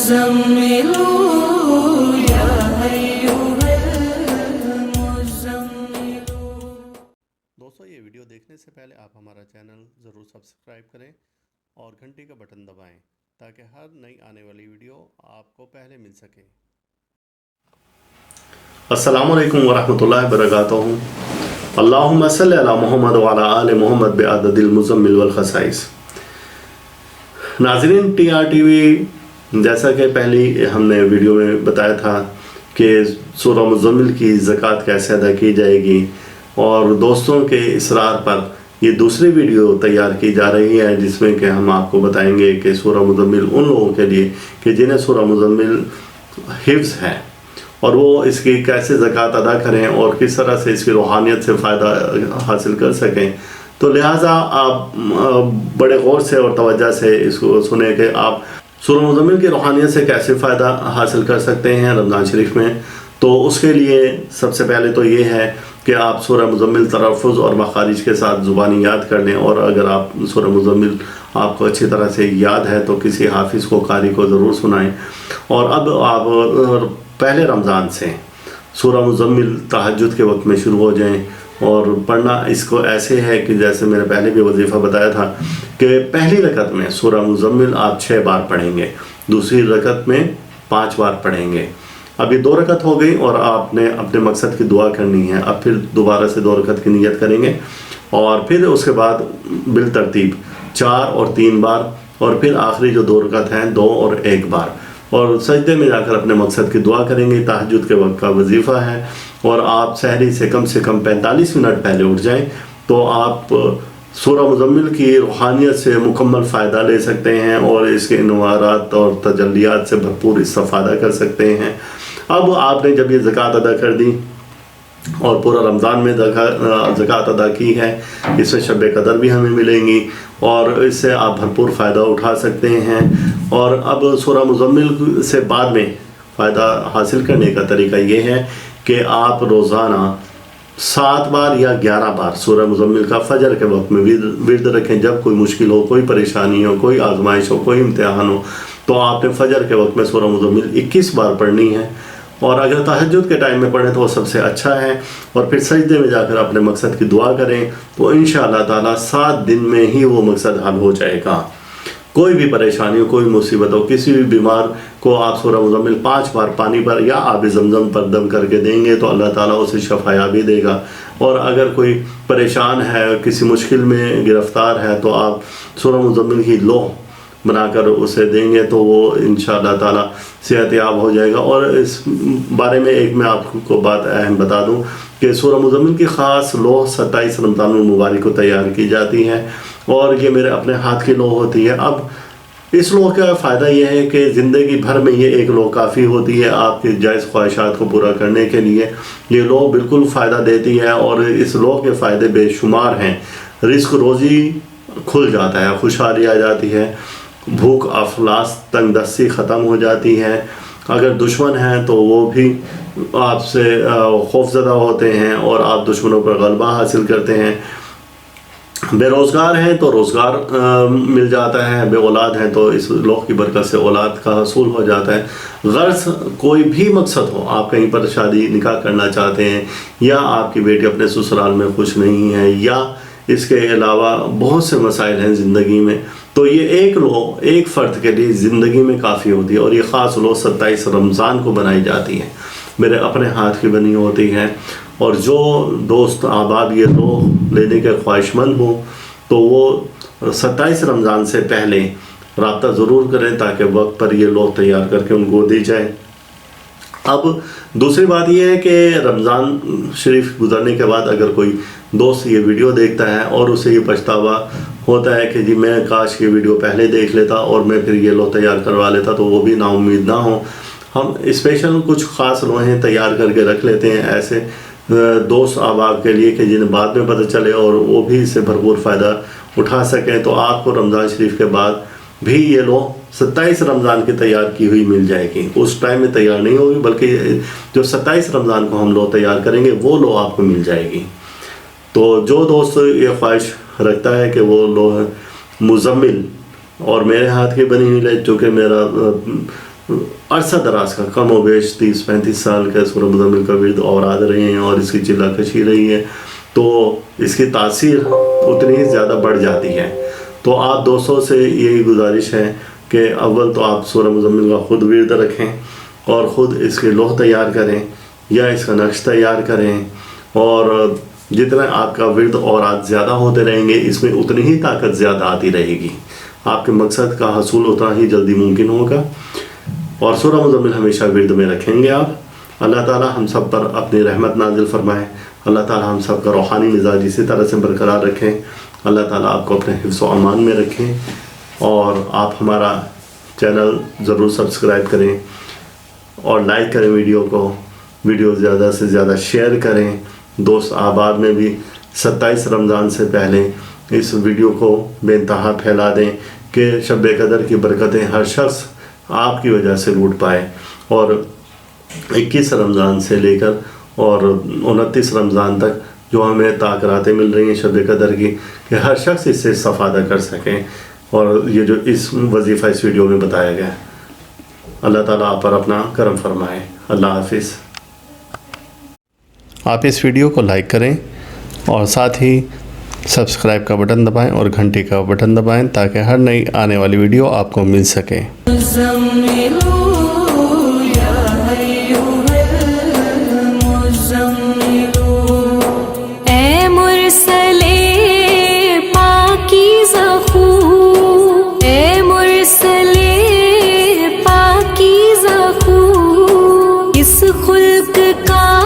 المزمل يا أيها المزمل. دوستو یہ ویڈیو دیکھنے سے پہلے آپ ہمارا چینل ضرور سبسکرائب کریں اور گھنٹی کا بٹن دبائیں تاکہ ہر نئی آنے والی ویڈیو آپ کو پہلے مل سکے. السلام علیکم ورحمۃ اللہ وبرکاتہ. اللہم صلی علی محمد وعلی آل محمد بعدد المزمل والخصائص. ناظرین، ٹی آر ٹی وی جیسا کہ پہلی ہم نے ویڈیو میں بتایا تھا کہ سورہ مزمل کی زکوٰۃ کیسے ادا کی جائے گی، اور دوستوں کے اصرار پر یہ دوسری ویڈیو تیار کی جا رہی ہے جس میں کہ ہم آپ کو بتائیں گے کہ سورہ مزمل ان لوگوں کے لیے کہ جنہیں سورہ مزمل حفظ ہے اور وہ اس کی کیسے زکوٰۃ ادا کریں اور کس طرح سے اس کی روحانیت سے فائدہ حاصل کر سکیں. تو لہٰذا آپ بڑے غور سے اور توجہ سے اس کو سنیں کہ آپ سورہ مزمل کی روحانیت سے کیسے فائدہ حاصل کر سکتے ہیں رمضان شریف میں. تو اس کے لیے سب سے پہلے تو یہ ہے کہ آپ سورہ مزمل تلفظ اور مخارج کے ساتھ زبانی یاد کر لیں، اور اگر آپ سورہ مزمل آپ کو اچھی طرح سے یاد ہے تو کسی حافظ کو، قاری کو ضرور سنائیں. اور اب آپ پہلے رمضان سے سورہ مزمل تہجد کے وقت میں شروع ہو جائیں، اور پڑھنا اس کو ایسے ہے کہ جیسے میں نے پہلے بھی وظیفہ بتایا تھا کہ پہلی رکعت میں سورہ مزمل آپ 6 بار پڑھیں گے، دوسری رکعت میں 5 بار پڑھیں گے. اب یہ 2 رکعت ہو گئی اور آپ نے اپنے مقصد کی دعا کرنی ہے. اب پھر دوبارہ سے 2 رکعت کی نیت کریں گے، اور پھر اس کے بعد بالترتیب 4 اور 3 بار، اور پھر آخری جو 2 رکعت ہیں 2 اور 1 بار، اور سجدے میں جا کر اپنے مقصد کی دعا کریں گے. تہجد کے وقت کا وظیفہ ہے، اور آپ سحری سے کم 45 منٹ پہلے اٹھ جائیں تو آپ سورہ مزمل کی روحانیت سے مکمل فائدہ لے سکتے ہیں اور اس کے انوارات اور تجلیات سے بھرپور استفادہ کر سکتے ہیں. اب آپ نے جب یہ زکوٰۃ ادا کر دی اور پورا رمضان میں زکوٰۃ ادا کی ہے، اس سے شب قدر بھی ہمیں ملیں گی اور اس سے آپ بھرپور فائدہ اٹھا سکتے ہیں. اور اب سورہ مزمل سے بعد میں فائدہ حاصل کرنے کا طریقہ یہ ہے کہ آپ روزانہ 7 بار یا 11 بار سورہ مزمل کا فجر کے وقت میں ورد رکھیں. جب کوئی مشکل ہو، کوئی پریشانی ہو، کوئی آزمائش ہو، کوئی امتحان ہو، تو آپ نے فجر کے وقت میں سورہ مزمل 21 بار پڑھنی ہے. اور اگر تہجد کے ٹائم میں پڑھیں تو وہ سب سے اچھا ہے. اور پھر سجدے میں جا کر اپنے مقصد کی دعا کریں تو انشاءاللہ تعالیٰ 7 دن میں ہی وہ مقصد حل ہو جائے گا. کوئی بھی پریشانی ہو، کوئی مصیبت ہو، کسی بھی بیمار کو آپ سورہ مزمل 5 بار پانی پر یا آب زمزم پر دم کر کے دیں گے تو اللہ تعالیٰ اسے شفا یابی دے گا. اور اگر کوئی پریشان ہے، کسی مشکل میں گرفتار ہے، تو آپ سورہ مزمل کی لوح بنا کر اسے دیں گے تو وہ انشاءاللہ تعالیٰ صحت یاب ہو جائے گا. اور اس بارے میں ایک میں آپ کو بات اہم بتا دوں کہ سورہ مزمل کی خاص لوح 27 رمضان المبارک کو تیار کی جاتی ہے، اور یہ میرے اپنے ہاتھ کی لوح ہوتی ہے. اب اس لوح کا فائدہ یہ ہے کہ زندگی بھر میں یہ ایک لوح کافی ہوتی ہے آپ کی جائز خواہشات کو پورا کرنے کے لیے. یہ لوح بالکل فائدہ دیتی ہے، اور اس لوح کے فائدے بے شمار ہیں. رزق روزی کھل جاتا ہے، خوشحالی آ جاتی ہے، بھوک افلاس تنگ دستی ختم ہو جاتی ہے. اگر دشمن ہیں تو وہ بھی آپ سے خوف زدہ ہوتے ہیں اور آپ دشمنوں پر غلبہ حاصل کرتے ہیں. بے روزگار ہیں تو روزگار مل جاتا ہے، بے اولاد ہیں تو اس لوح کی برکت سے اولاد کا حصول ہو جاتا ہے. غرض کوئی بھی مقصد ہو، آپ کہیں پر شادی نکاح کرنا چاہتے ہیں، یا آپ کی بیٹی اپنے سسرال میں خوش نہیں ہے، یا اس کے علاوہ بہت سے مسائل ہیں زندگی میں، تو یہ ایک لوح ایک فرد کے لیے زندگی میں کافی ہوتی ہے. اور یہ خاص لوح 27 رمضان کو بنائی جاتی ہے، میرے اپنے ہاتھ کی بنی ہوتی ہے. اور جو دوست احباب یہ لوح لینے کے خواہش مند ہوں تو وہ 27 رمضان سے پہلے رابطہ ضرور کریں تاکہ وقت پر یہ لوح تیار کر کے ان کو دی جائے. اب دوسری بات یہ ہے کہ رمضان شریف گزرنے کے بعد اگر کوئی دوست یہ ویڈیو دیکھتا ہے اور اسے یہ پچھتاوا ہوتا ہے کہ جی میں کاش یہ ویڈیو پہلے دیکھ لیتا اور میں پھر یہ لوح تیار کروا لیتا، تو وہ بھی نا امید نہ ہو. ہم اسپیشل کچھ خاص لوحیں تیار کر کے رکھ لیتے ہیں ایسے دوست احباب کے لیے کہ جنہیں بعد میں پتہ چلے اور وہ بھی اس سے بھرپور فائدہ اٹھا سکیں. تو آپ کو رمضان شریف کے بعد بھی یہ لوح 27 رمضان کی تیار کی ہوئی مل جائے گی. اس ٹائم میں تیار نہیں ہوگی بلکہ جو 27 رمضان کو ہم لوح تیار کریں گے وہ لوح آپ کو مل جائے گی. تو جو دوست یہ خواہش رکھتا ہے کہ وہ لوح مزمل اور میرے ہاتھ کی بنی ہوئی لے، چونکہ میرا عرصہ دراز کا کم و بیش 30-35 سال کا سورہ مزمل کا ورد اوراد رہے ہیں اور اس کی چلہ کشی رہی ہے، تو اس کی تاثیر اتنی ہی زیادہ بڑھ جاتی ہے۔ تو آپ دوستوں سے یہی گزارش ہے کہ اول تو آپ سورہ مزمل کا خود ورد رکھیں اور خود اس کے لوح تیار کریں یا اس کا نقش تیار کریں، اور جتنا آپ کا ورد اوراد زیادہ ہوتے رہیں گے اس میں اتنی ہی طاقت زیادہ آتی رہے گی، آپ کے مقصد کا حصول اتنا ہی جلدی ممکن ہوگا۔ اور سورہ مزمل ہمیشہ ورد میں رکھیں گے آپ۔ اللہ تعالی ہم سب پر اپنی رحمت نازل فرمائے، اللہ تعالی ہم سب کا روحانی مزاج اسی طرح سے برقرار رکھیں، اللہ تعالی آپ کو اپنے حفظ و امان میں رکھیں، اور آپ ہمارا چینل ضرور سبسکرائب کریں اور لائک کریں ویڈیو زیادہ سے زیادہ شیئر کریں۔ دوست احباب میں بھی 27 رمضان سے پہلے اس ویڈیو کو بے انتہا پھیلا دیں کہ شب قدر کی برکتیں ہر شخص آپ کی وجہ سے لوٹ پائے، اور 21 رمضان سے لے کر اور 29 رمضان تک جو ہمیں تاکراتیں مل رہی ہیں شب قدر کی، کہ ہر شخص اس سے استفادہ کر سکیں، اور یہ جو اس وظیفہ اس ویڈیو میں بتایا گیا ہے۔ اللہ تعالیٰ آپ پر اپنا کرم فرمائے۔ اللہ حافظ۔ آپ اس ویڈیو کو لائک کریں اور ساتھ ہی سبسکرائب کا بٹن دبائیں اور گھنٹی کا بٹن دبائیں تاکہ ہر نئی آنے والی ویڈیو آپ کو مل سکے۔ زملوا